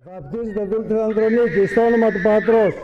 Βαπτίζετε δούλη του Ανδρονίκη στο όνομα του Πατρός.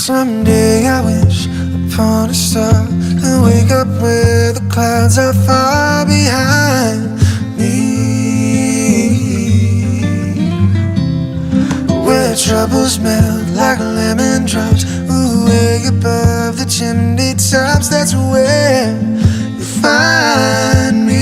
Someday I wish upon a star and wake up where the clouds are far behind me, where troubles melt like lemon drops, way above the chimney tops. That's where you find me.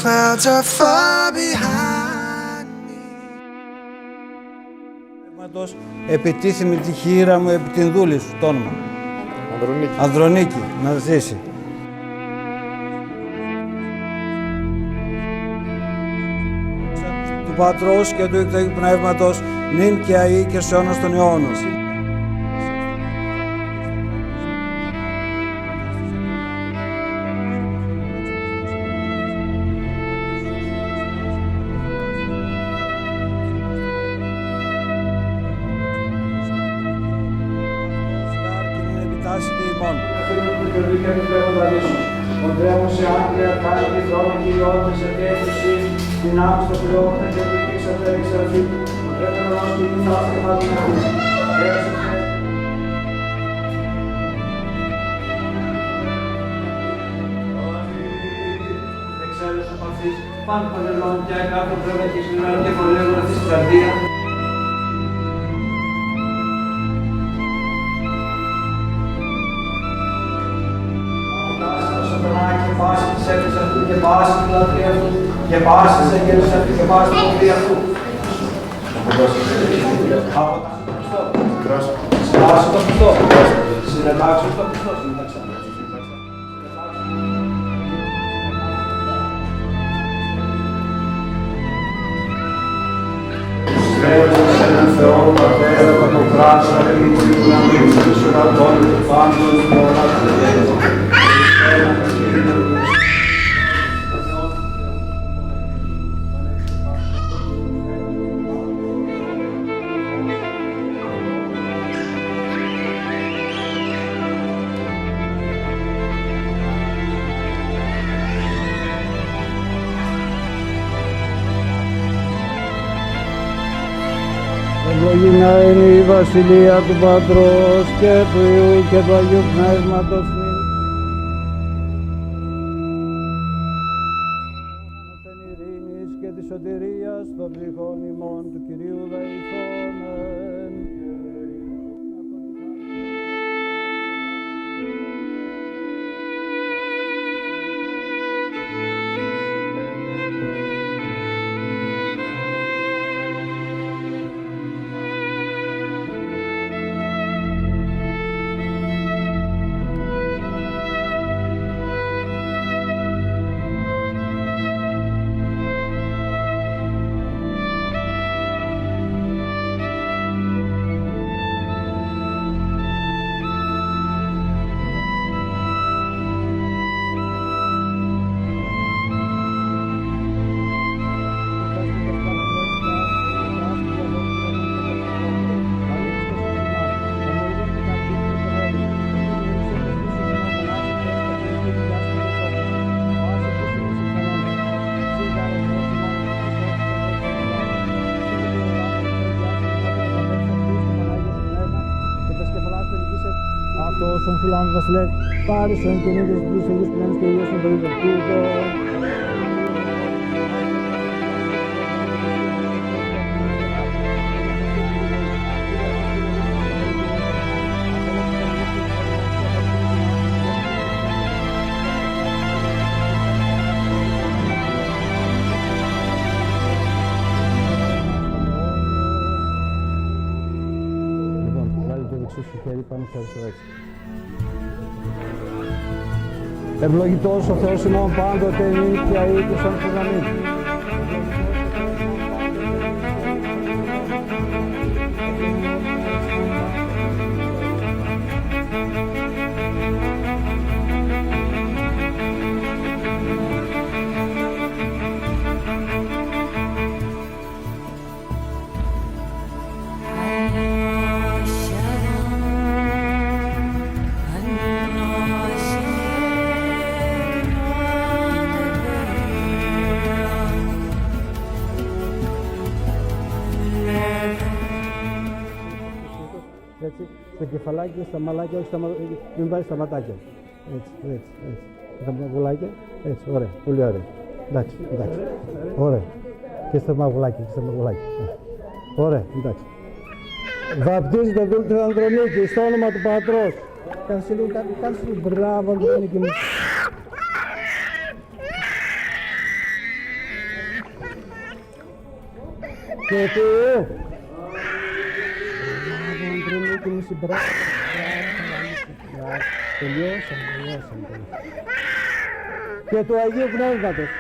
Clouds are far behind me. Επιτίθυμη τη χείρα μου επί την δούλη σου, το όνομα. Ανδρονίκη. Ανδρονίκη, να ζήσει. Του Πατρός και του Υιού και του Αγίου Πνεύματος, νυν και αεί και σε αιώνας των αιώνων. Δυνάμεις το πλεόντα και δίκαιξα τα εξαρτή, πρέπει να μας πει θα άθεμα δυνατή. Εξέλος από αυτής, πάνω παντελών πια κάποιον πρέπει να έχει σκληρά και φωλεύουν αυτή στην καρδία. Και πάση της έφτιας αυτού και πάση την λατρεία αυτού και πάση της αγγέλους αυτού και πάση την λατρεία αυτού. Από τα Συντάξου το Χριστό. Συντάξου το Χριστό. Συγχρέωσαν σε έναν Θεό, Πατέρα, Παντοκράτορα, Ελληνικού Ουρανίου, του Σουρατών, του Πάντων, του Ορά, του Δέδου. Ευλογημένα είναι η Βασιλεία του Πατρός και του Υιού και του Αγίου Πνεύματος. Την ειρήνης και της σωτηρίας των ψυχών ημών του Κυρίου δεηθόμεν. των φυλών βασιλεύ, πάρησον και νύχτες τους Αγίους Πνεύμους και Αγίους των Περιδευτούτων. Στο χέρι πάνω στο αριστερό έτσι. Ευλογητός ο Θεός ημών πάντοτε νύχια ή και σαν φυγαμί. Έτσι, στο κεφαλάκι, στα μαλάκια, όχι μην πάει στα ματάκια. Έτσι, έτσι, έτσι. Τα μαγουλάκια, έτσι, ωραία, πολύ ωραία. Εντάξει, εντάξει, ωραία. Και στα μαγουλάκια, και στα μαγουλάκια. Ωραία, εντάξει. Βαπτίζεται το του Ανδρονίκη, στο όνομα του Πατρός. Κάτσε λίγο, κάτσε λίγο, μπράβο, Ανδρονίκη μου. Και του Ανδρονίκη μου συμπράξει. Τελειώσαμε. Και του Αγίου Πνεύματος.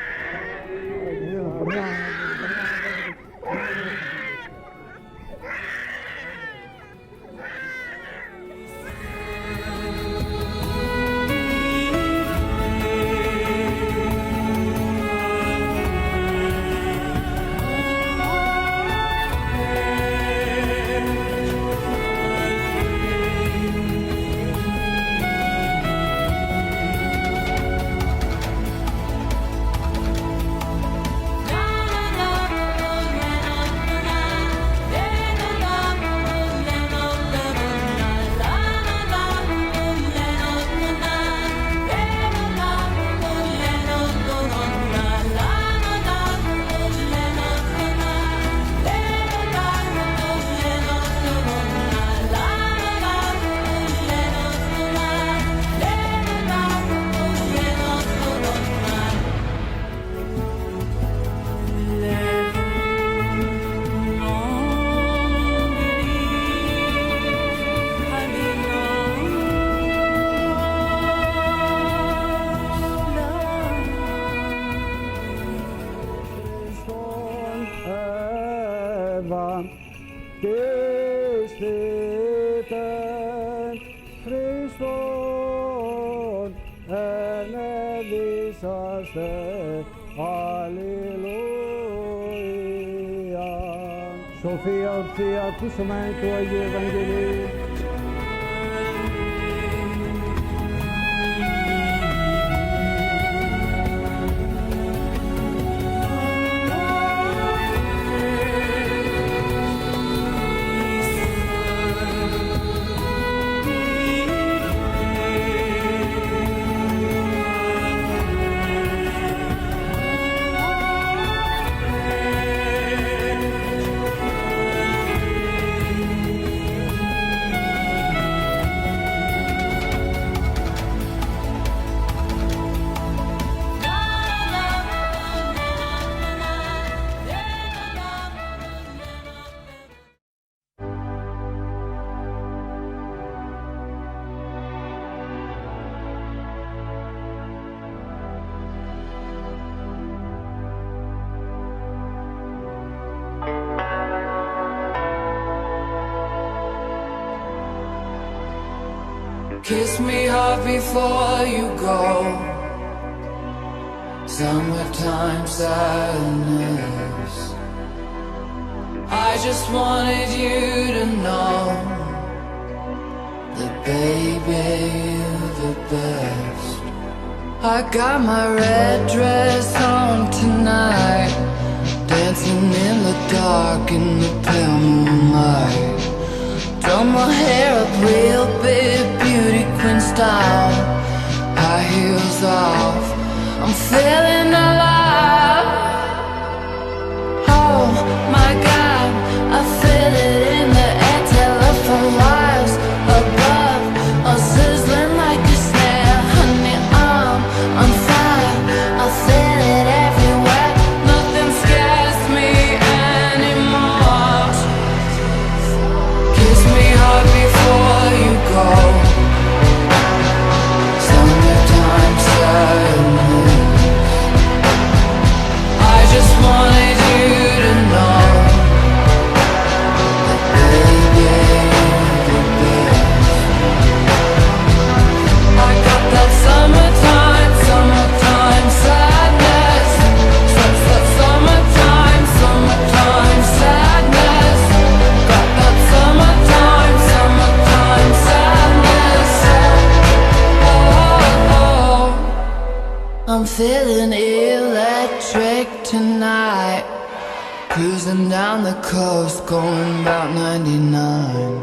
Χριστόν ενεδίσαστε, αλληλούια. Σοφία ορθία, ακούσαμε του Αγίου Ευαγγελίου. Kiss me hard before you go. Summertime sadness. I just wanted you to know that baby you're the best. I got my red dress on tonight, dancing in the dark in the pale moonlight. Done my hair up real big, beauty queen down, high heels off, I'm feeling alive. Oh my God, I feel it in the air, telephone wires above, are sizzling like a snare. Honey, I'm on fire, I feel it everywhere. Nothing scares me anymore. Kiss me hard before you go. Summertime sadness. I just wanted you to know that baby, you're the best. I got that summertime, summertime sadness. Summertime, summertime sadness. Got that summertime, summertime sadness. Oh, I'm feeling electric tonight. Cruising down the coast, going about 99.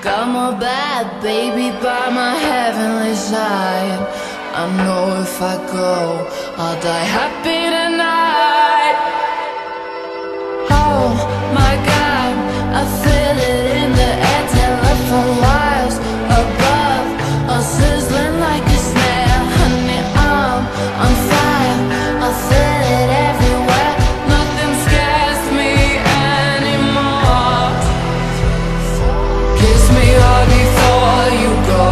Got my bad baby by my heavenly side. I know if I go, I'll die happy tonight. Oh my God, I feel it in the air, telephone wires above, are sizzling like a snare. Honey, I'm on fire, I feel it everywhere. Nothing scares me anymore. Kiss me hard before you go.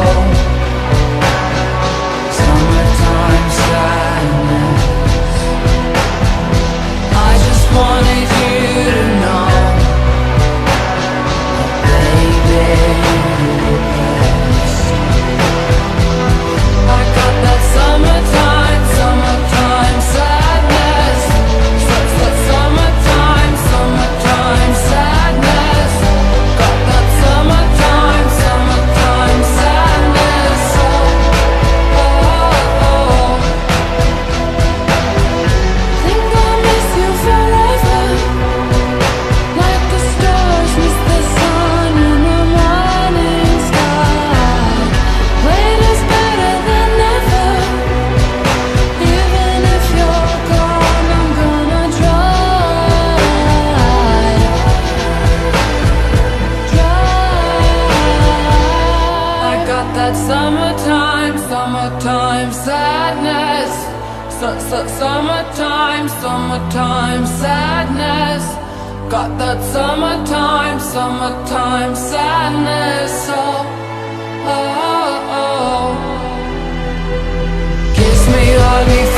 Summertime sadness. I just wanted you to know that baby, you're the best. I got that summertime, summertime sadness. Summertime, summertime sadness. Got that summertime, summertime sadness. Oh. Think I'll miss you forever, like the stars miss the sun in the morning sky. Wait is better than never. Even if you're gone, I'm gonna try. I got that summertime, summertime sadness. Summertime, summertime sadness. Got that summertime, summertime sadness. Oh. Kiss me hard before